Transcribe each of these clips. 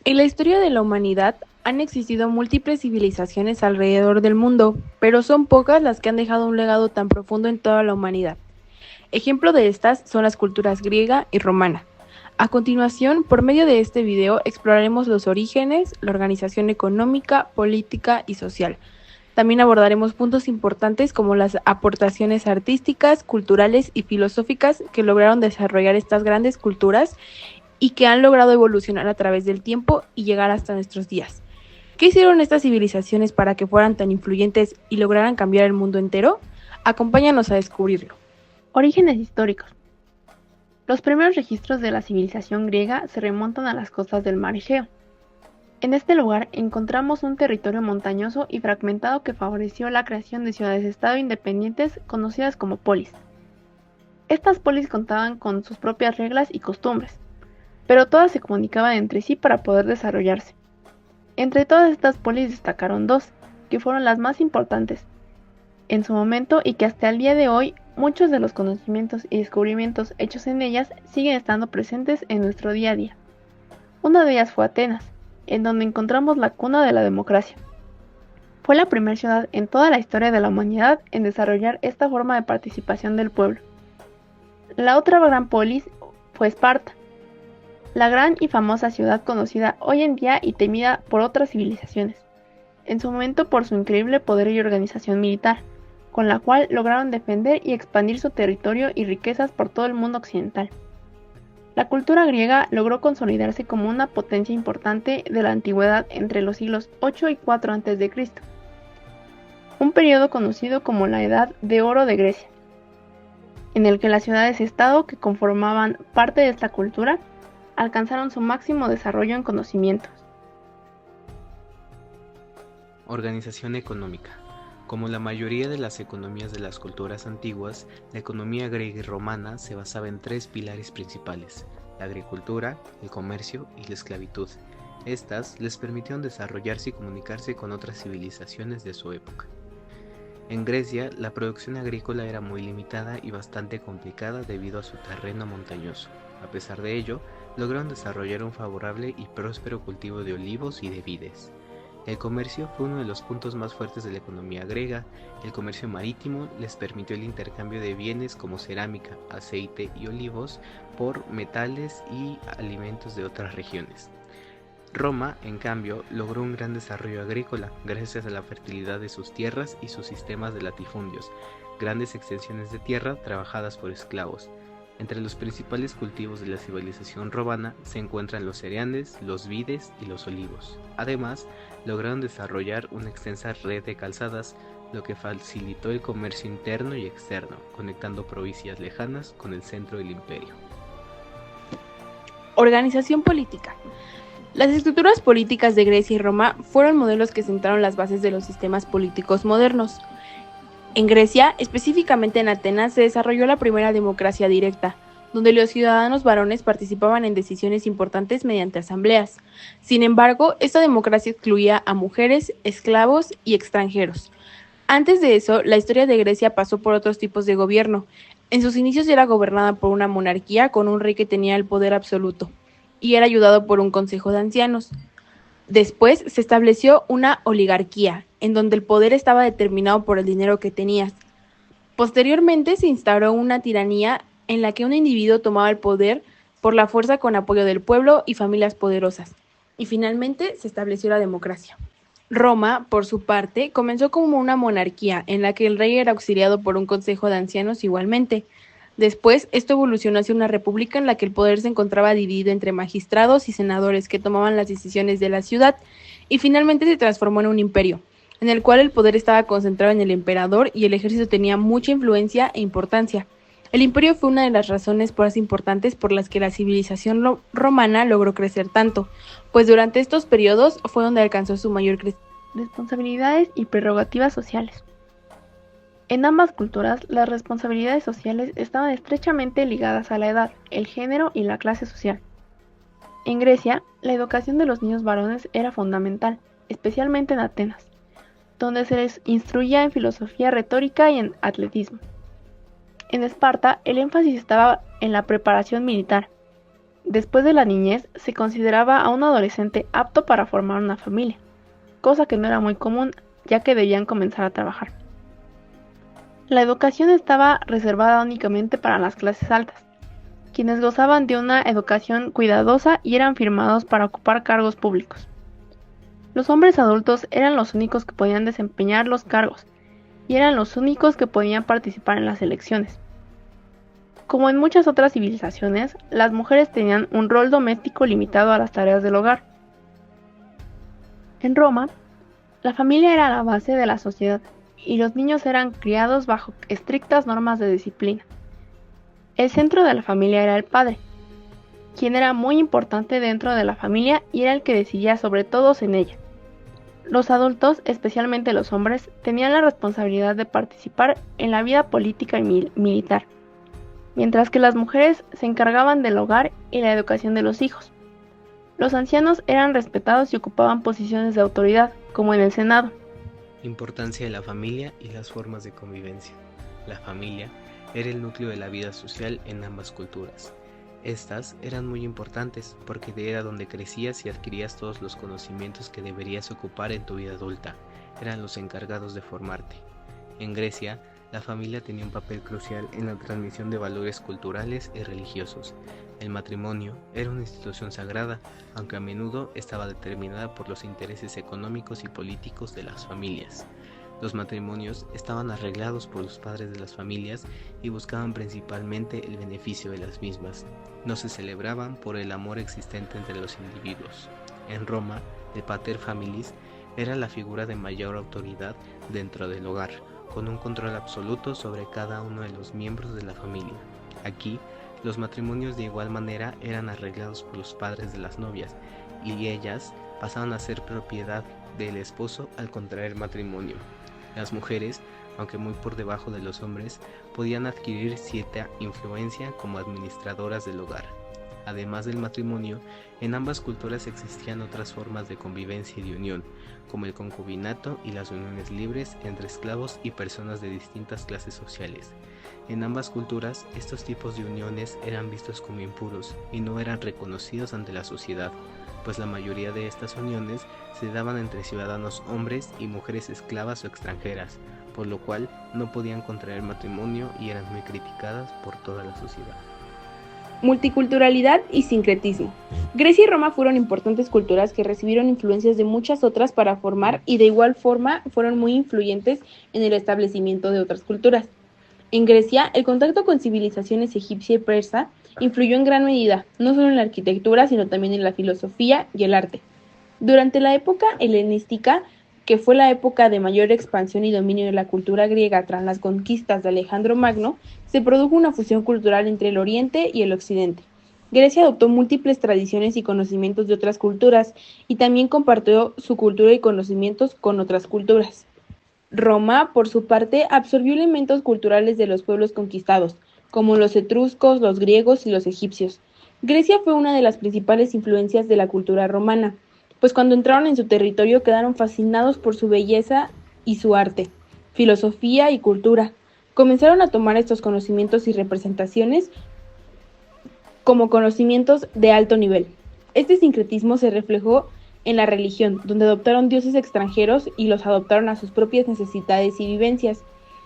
En la historia de la humanidad han existido múltiples civilizaciones alrededor del mundo, pero son pocas las que han dejado un legado tan profundo en toda la humanidad. Ejemplo de estas son las culturas griega y romana. A continuación, por medio de este video, exploraremos los orígenes, la organización económica, política y social. También abordaremos puntos importantes como las aportaciones artísticas, culturales y filosóficas que lograron desarrollar estas grandes culturas y que han logrado evolucionar a través del tiempo y llegar hasta nuestros días. ¿Qué hicieron estas civilizaciones para que fueran tan influyentes y lograran cambiar el mundo entero? Acompáñanos a descubrirlo. Orígenes históricos. Los primeros registros de la civilización griega se remontan a las costas del mar Egeo. En este lugar encontramos un territorio montañoso y fragmentado que favoreció la creación de ciudades-estado independientes conocidas como polis. Estas polis contaban con sus propias reglas y costumbres, pero todas se comunicaban entre sí para poder desarrollarse. Entre todas estas polis destacaron dos, que fueron las más importantes en su momento y que hasta el día de hoy muchos de los conocimientos y descubrimientos hechos en ellas siguen estando presentes en nuestro día a día. Una de ellas fue Atenas, en donde encontramos la cuna de la democracia. Fue la primera ciudad en toda la historia de la humanidad en desarrollar esta forma de participación del pueblo. La otra gran polis fue Esparta, la gran y famosa ciudad conocida hoy en día y temida por otras civilizaciones, en su momento por su increíble poder y organización militar, con la cual lograron defender y expandir su territorio y riquezas por todo el mundo occidental. La cultura griega logró consolidarse como una potencia importante de la antigüedad entre los siglos 8 y 4 a.C., un periodo conocido como la Edad de Oro de Grecia, en el que las ciudades-estado que conformaban parte de esta cultura alcanzaron su máximo desarrollo en conocimientos. Organización económica. Como la mayoría de las economías de las culturas antiguas, la economía griega y romana se basaba en tres pilares principales: la agricultura, el comercio y la esclavitud. Estas les permitieron desarrollarse y comunicarse con otras civilizaciones de su época. En Grecia, la producción agrícola era muy limitada y bastante complicada debido a su terreno montañoso. A pesar de ello, lograron desarrollar un favorable y próspero cultivo de olivos y de vides. El comercio fue uno de los puntos más fuertes de la economía griega. El comercio marítimo les permitió el intercambio de bienes como cerámica, aceite y olivos por metales y alimentos de otras regiones. Roma, en cambio, logró un gran desarrollo agrícola gracias a la fertilidad de sus tierras y sus sistemas de latifundios, grandes extensiones de tierra trabajadas por esclavos. Entre los principales cultivos de la civilización romana se encuentran los cereales, los vides y los olivos. Además, lograron desarrollar una extensa red de calzadas, lo que facilitó el comercio interno y externo, conectando provincias lejanas con el centro del imperio. Organización política. Las estructuras políticas de Grecia y Roma fueron modelos que sentaron las bases de los sistemas políticos modernos. En Grecia, específicamente en Atenas, se desarrolló la primera democracia directa, donde los ciudadanos varones participaban en decisiones importantes mediante asambleas. Sin embargo, esta democracia excluía a mujeres, esclavos y extranjeros. Antes de eso, la historia de Grecia pasó por otros tipos de gobierno. En sus inicios era gobernada por una monarquía con un rey que tenía el poder absoluto, y era ayudado por un consejo de ancianos. Después se estableció una oligarquía, en donde el poder estaba determinado por el dinero que tenías. Posteriormente se instauró una tiranía en la que un individuo tomaba el poder por la fuerza con apoyo del pueblo y familias poderosas. Y finalmente se estableció la democracia. Roma, por su parte, comenzó como una monarquía en la que el rey era auxiliado por un consejo de ancianos igualmente. Después, esto evolucionó hacia una república en la que el poder se encontraba dividido entre magistrados y senadores que tomaban las decisiones de la ciudad, y finalmente se transformó en un imperio, en el cual el poder estaba concentrado en el emperador y el ejército tenía mucha influencia e importancia. El imperio fue una de las razones más importantes por las que la civilización romana logró crecer tanto, pues durante estos periodos fue donde alcanzó su mayor crecimiento. Responsabilidades y prerrogativas sociales. En ambas culturas, las responsabilidades sociales estaban estrechamente ligadas a la edad, el género y la clase social. En Grecia, la educación de los niños varones era fundamental, especialmente en Atenas, donde se les instruía en filosofía retórica y en atletismo. En Esparta, el énfasis estaba en la preparación militar. después de la niñez, se consideraba a un adolescente apto para formar una familia, cosa que no era muy común, ya que debían comenzar a trabajar. La educación estaba reservada únicamente para las clases altas, quienes gozaban de una educación cuidadosa y eran firmados para ocupar cargos públicos. Los hombres adultos eran los únicos que podían desempeñar los cargos, y eran los únicos que podían participar en las elecciones. Como en muchas otras civilizaciones, las mujeres tenían un rol doméstico limitado a las tareas del hogar. En Roma, la familia era la base de la sociedad y los niños eran criados bajo estrictas normas de disciplina. El centro de la familia era el padre, quien era muy importante dentro de la familia y era el que decidía sobre todos en ella. Los adultos, especialmente los hombres, tenían la responsabilidad de participar en la vida política y militar, mientras que las mujeres se encargaban del hogar y la educación de los hijos. Los ancianos eran respetados y ocupaban posiciones de autoridad, como en el Senado. Importancia de la familia y las formas de convivencia. La familia era el núcleo de la vida social en ambas culturas. Estas eran muy importantes porque era donde crecías y adquirías todos los conocimientos que deberías ocupar en tu vida adulta. Eran los encargados de formarte. En Grecia, la familia tenía un papel crucial en la transmisión de valores culturales y religiosos. El matrimonio era una institución sagrada, aunque a menudo estaba determinada por los intereses económicos y políticos de las familias. Los matrimonios estaban arreglados por los padres de las familias y buscaban principalmente el beneficio de las mismas. No se celebraban por el amor existente entre los individuos. En Roma, el pater familias era la figura de mayor autoridad dentro del hogar, con un control absoluto sobre cada uno de los miembros de la familia. Aquí, los matrimonios de igual manera eran arreglados por los padres de las novias, y ellas pasaban a ser propiedad del esposo al contraer matrimonio. Las mujeres, aunque muy por debajo de los hombres, podían adquirir cierta influencia como administradoras del hogar. Además del matrimonio, en ambas culturas existían otras formas de convivencia y de unión, como el concubinato y las uniones libres entre esclavos y personas de distintas clases sociales. En ambas culturas, estos tipos de uniones eran vistos como impuros y no eran reconocidos ante la sociedad, pues la mayoría de estas uniones se daban entre ciudadanos hombres y mujeres esclavas o extranjeras, por lo cual no podían contraer matrimonio y eran muy criticadas por toda la sociedad. Multiculturalidad y sincretismo. Grecia y Roma fueron importantes culturas que recibieron influencias de muchas otras para formar y de igual forma fueron muy influyentes en el establecimiento de otras culturas. En Grecia, el contacto con civilizaciones egipcia y persa influyó en gran medida, no solo en la arquitectura, sino también en la filosofía y el arte. Durante la época helenística, que fue la época de mayor expansión y dominio de la cultura griega tras las conquistas de Alejandro Magno, se produjo una fusión cultural entre el Oriente y el Occidente. Grecia adoptó múltiples tradiciones y conocimientos de otras culturas y también compartió su cultura y conocimientos con otras culturas. Roma, por su parte, absorbió elementos culturales de los pueblos conquistados, como los etruscos, los griegos y los egipcios. Grecia fue una de las principales influencias de la cultura romana, pues cuando entraron en su territorio quedaron fascinados por su belleza y su arte, filosofía y cultura. Comenzaron a tomar estos conocimientos y representaciones como conocimientos de alto nivel. Este sincretismo se reflejó en la religión, donde adoptaron dioses extranjeros y los adoptaron a sus propias necesidades y vivencias,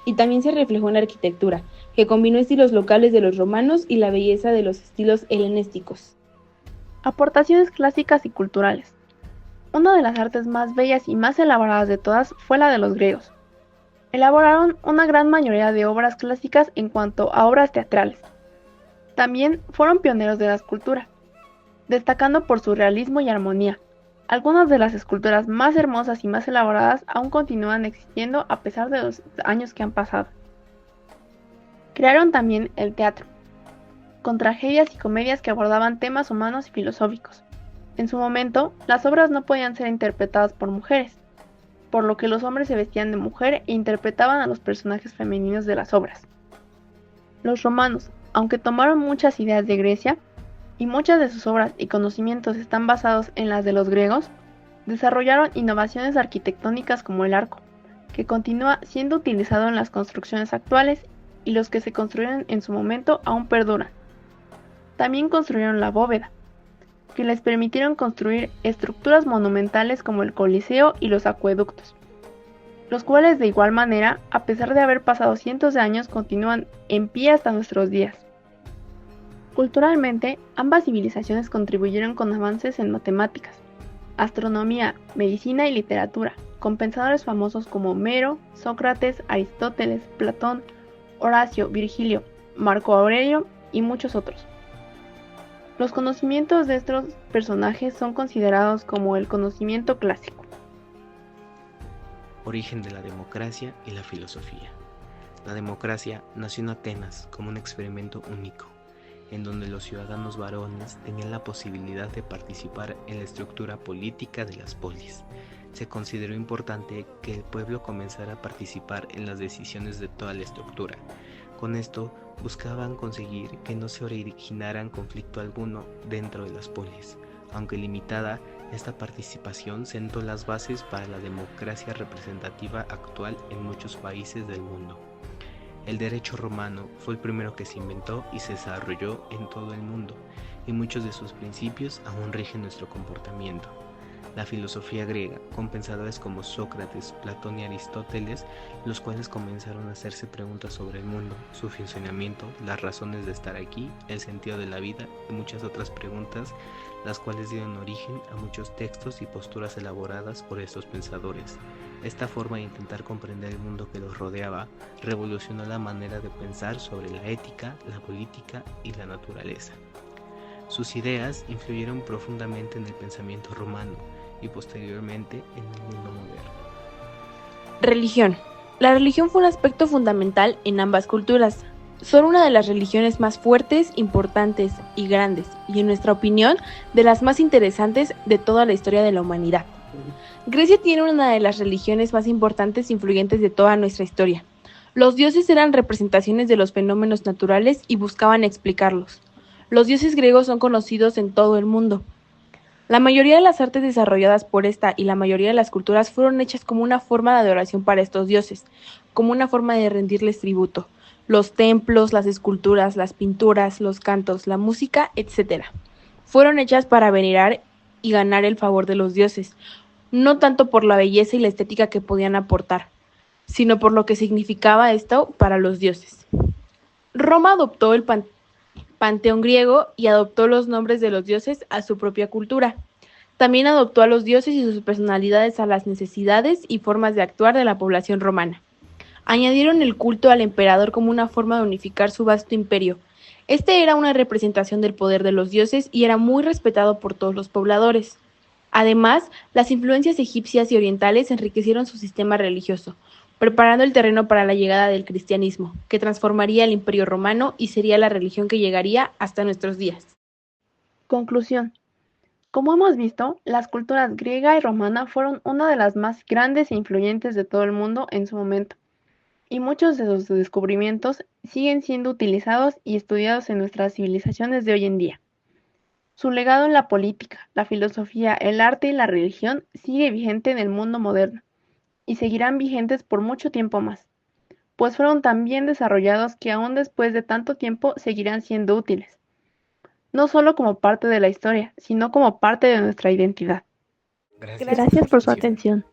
y también se reflejó en la arquitectura, que combinó estilos locales de los romanos y la belleza de los estilos helenísticos. Aportaciones clásicas y culturales. Una de las artes más bellas y más elaboradas de todas fue la de los griegos. Elaboraron una gran mayoría de obras clásicas en cuanto a obras teatrales. También fueron pioneros de la escultura, destacando por su realismo y armonía. Algunas de las esculturas más hermosas y más elaboradas aún continúan existiendo a pesar de los años que han pasado. Crearon también el teatro, con tragedias y comedias que abordaban temas humanos y filosóficos. En su momento, las obras no podían ser interpretadas por mujeres, por lo que los hombres se vestían de mujer e interpretaban a los personajes femeninos de las obras. Los romanos, aunque tomaron muchas ideas de Grecia, y muchas de sus obras y conocimientos están basados en las de los griegos, desarrollaron innovaciones arquitectónicas como el arco, que continúa siendo utilizado en las construcciones actuales y los que se construyeron en su momento aún perduran. También construyeron la bóveda, que les permitieron construir estructuras monumentales como el Coliseo y los acueductos, los cuales de igual manera, a pesar de haber pasado cientos de años, continúan en pie hasta nuestros días. Culturalmente, ambas civilizaciones contribuyeron con avances en matemáticas, astronomía, medicina y literatura, con pensadores famosos como Homero, Sócrates, Aristóteles, Platón, Horacio, Virgilio, Marco Aurelio y muchos otros. Los conocimientos de estos personajes son considerados como el conocimiento clásico. Origen de la democracia y la filosofía. La democracia nació en Atenas como un experimento único, en donde los ciudadanos varones tenían la posibilidad de participar en la estructura política de las polis. Se consideró importante que el pueblo comenzara a participar en las decisiones de toda la estructura. Con esto buscaban conseguir que no se originaran conflicto alguno dentro de las polis. Aunque limitada, esta participación sentó las bases para la democracia representativa actual en muchos países del mundo. El derecho romano fue el primero que se inventó y se desarrolló en todo el mundo, y muchos de sus principios aún rigen nuestro comportamiento. La filosofía griega, con pensadores como Sócrates, Platón y Aristóteles, los cuales comenzaron a hacerse preguntas sobre el mundo, su funcionamiento, las razones de estar aquí, el sentido de la vida y muchas otras preguntas, las cuales dieron origen a muchos textos y posturas elaboradas por estos pensadores. Esta forma de intentar comprender el mundo que los rodeaba revolucionó la manera de pensar sobre la ética, la política y la naturaleza. Sus ideas influyeron profundamente en el pensamiento romano y posteriormente en el mundo moderno. Religión. La religión fue un aspecto fundamental en ambas culturas. Son una de las religiones más fuertes, importantes y grandes, y en nuestra opinión, de las más interesantes de toda la historia de la humanidad. Grecia tiene una de las religiones más importantes e influyentes de toda nuestra historia. Los dioses eran representaciones de los fenómenos naturales y buscaban explicarlos. Los dioses griegos son conocidos en todo el mundo. La mayoría de las artes desarrolladas por esta y la mayoría de las culturas fueron hechas como una forma de adoración para estos dioses, como una forma de rendirles tributo. Los templos, las esculturas, las pinturas, los cantos, la música, etc. fueron hechas para venerar y ganar el favor de los dioses, no tanto por la belleza y la estética que podían aportar, sino por lo que significaba esto para los dioses. Roma adoptó el panteón griego y adoptó los nombres de los dioses a su propia cultura. También adoptó a los dioses y sus personalidades a las necesidades y formas de actuar de la población romana. Añadieron el culto al emperador como una forma de unificar su vasto imperio. Este era una representación del poder de los dioses y era muy respetado por todos los pobladores. Además, las influencias egipcias y orientales enriquecieron su sistema religioso, preparando el terreno para la llegada del cristianismo, que transformaría el Imperio Romano y sería la religión que llegaría hasta nuestros días. Conclusión. Como hemos visto, las culturas griega y romana fueron una de las más grandes e influyentes de todo el mundo en su momento, y muchos de sus descubrimientos siguen siendo utilizados y estudiados en nuestras civilizaciones de hoy en día. Su legado en la política, la filosofía, el arte y la religión sigue vigente en el mundo moderno, y seguirán vigentes por mucho tiempo más, pues fueron tan bien desarrollados que aún después de tanto tiempo seguirán siendo útiles, no solo como parte de la historia, sino como parte de nuestra identidad. Gracias Gracias por su atención.